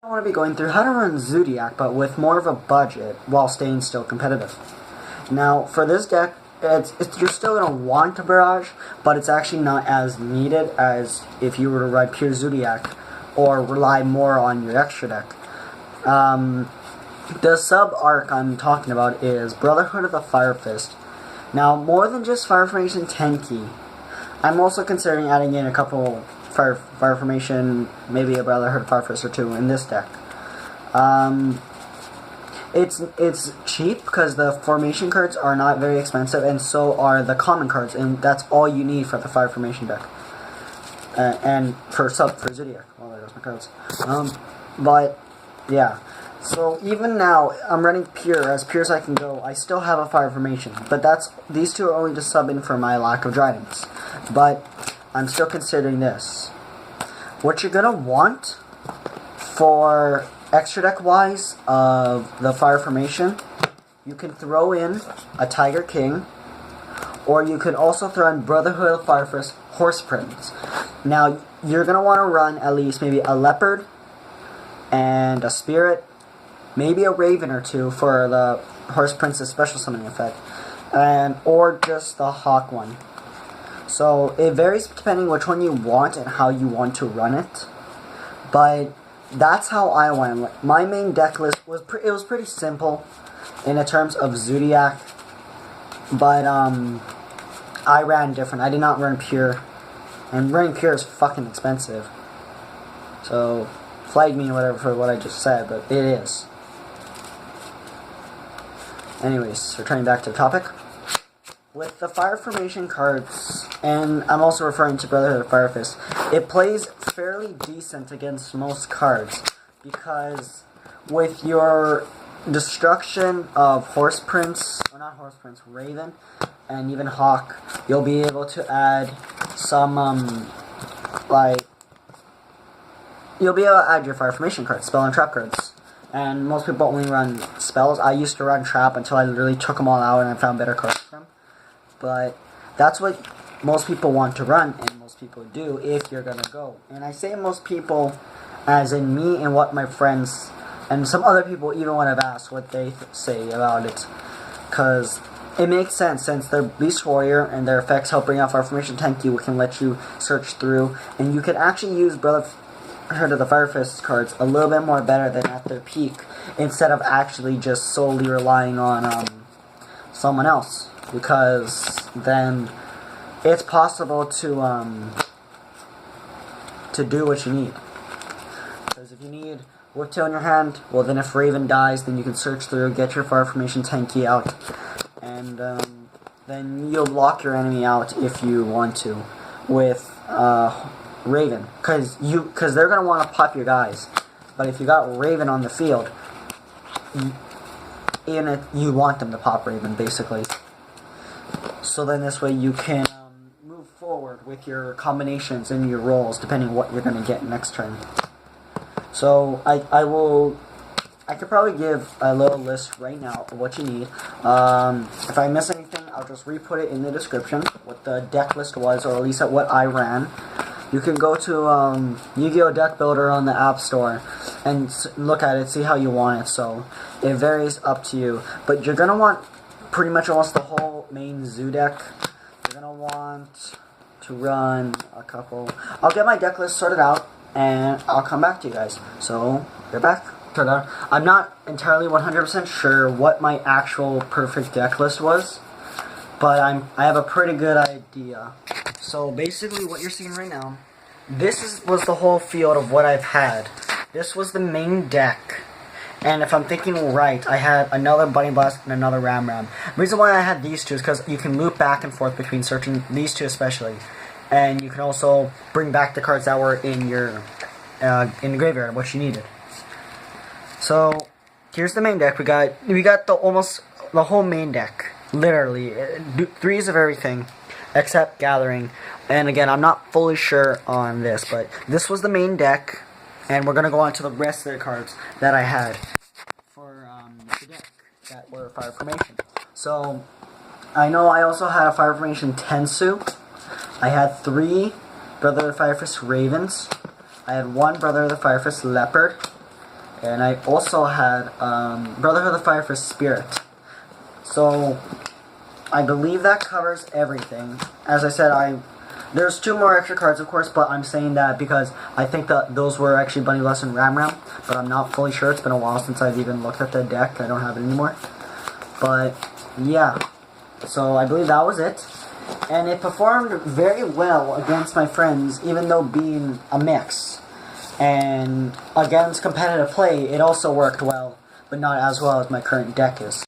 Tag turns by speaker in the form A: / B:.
A: I want to be going through how to run Zoodiac, but with more of a budget while staying still competitive. Now, for this deck, you're still going to want a barrage, but it's actually not as needed as if you were to ride pure Zoodiac or rely more on your extra deck. The sub-arc I'm talking about is Brotherhood of the Fire Fist. Now, more than just Fireformation tenki, I'm also considering adding in a couple Fireformation, maybe a Brotherhood Fire Fist or two in this deck. It's cheap because the formation cards are not very expensive, and so are the common cards, and that's all you need for the Fireformation deck. And for Zoodiac. Well, there goes my cards. But yeah. So even now, I'm running pure as I can go. I still have a Fireformation, but these two are only to sub in for my lack of dridents. But I'm still considering this. What you're gonna want for extra deck wise of the Fireformation, you can throw in a Tiger King, or you could also throw in Brotherhood of Fire Fist Horse Prince. Now you're gonna want to run at least maybe a leopard and a spirit, maybe a raven or two for the Horse Prince's special summoning effect, or just the hawk one. So it varies depending which one you want and how you want to run it, but that's how I went. My main deck list was pretty simple in terms of Zoodiac, but I ran different. I did not run pure, and running pure is fucking expensive. So flag me or whatever for what I just said, but it is. Anyways, returning back to the topic. With the Fireformation cards, and I'm also referring to Brotherhood of Fire Fist, it plays fairly decent against most cards, because with your destruction of Horse Prince, or not Horse Prince, Raven, and even Hawk, you'll be able to add some, you'll be able to add your Fireformation cards, spell and trap cards. And most people only run spells. I used to run trap until I literally took them all out and I found better cards for them. But that's what most people want to run, and most people do if you're gonna go. And I say most people as in me and what my friends and some other people even when I've asked what they say about it. Because it makes sense, since they're Beast Warrior and their effects help bring out Fireformation tenki, we can let you search through. And you can actually use Brotherhood of the Fire Fist cards a little bit more better than at their peak, instead of actually just solely relying on someone else. Because then it's possible to do what you need. Because if you need whiptail in your hand, well then if Raven dies, then you can search through, get your Fireformation tenki out, and then you'll block your enemy out if you want to with Raven, because they're gonna want to pop your guys. But if you got Raven on the field, you want them to pop Raven basically. So then this way you can move forward with your combinations and your rolls depending what you're going to get next turn. So I could probably give a little list right now of what you need. If I miss anything, I'll just re-put it in the description, what the deck list was, or at least at what I ran. You can go to Yu-Gi-Oh! Deck Builder on the App Store and look at it, see how you want it. So it varies up to you. But you're going to want pretty much almost the whole main zoo deck. You're going to want to run a couple. I'll get my deck list sorted out, and I'll come back to you guys. So, we're back. I'm not entirely 100% sure what my actual perfect deck list was, but I have a pretty good idea. So basically what you're seeing right now, was the whole field of what I've had. This was the main deck. And if I'm thinking right, I had another bunnyblast and another ramram. The reason why I had these two is because you can loop back and forth between searching these two especially. And you can also bring back the cards that were in your in the graveyard, what you needed. So here's the main deck. We got almost the whole main deck. Literally, 3s of everything except gathering. And again, I'm not fully sure on this, but this was the main deck, and we're gonna go on to the rest of the cards that I had for the deck that were Fireformation. So I know I also had a Fireformation Tensu. I had 3 Brother of the Fire Fist Ravens. I had 1 Brother of the Fire Fist Leopard. And I also had Brotherhood of the Fire for Spirit. So I believe that covers everything. As I said, there's 2 more extra cards, of course, but I'm saying that because I think that those were actually bunnyblast and ramram, but I'm not fully sure. It's been a while since I've even looked at the deck. I don't have it anymore. But yeah, so I believe that was it. And it performed very well against my friends, even though being a mix. And against competitive play, it also worked well, but not as well as my current deck is.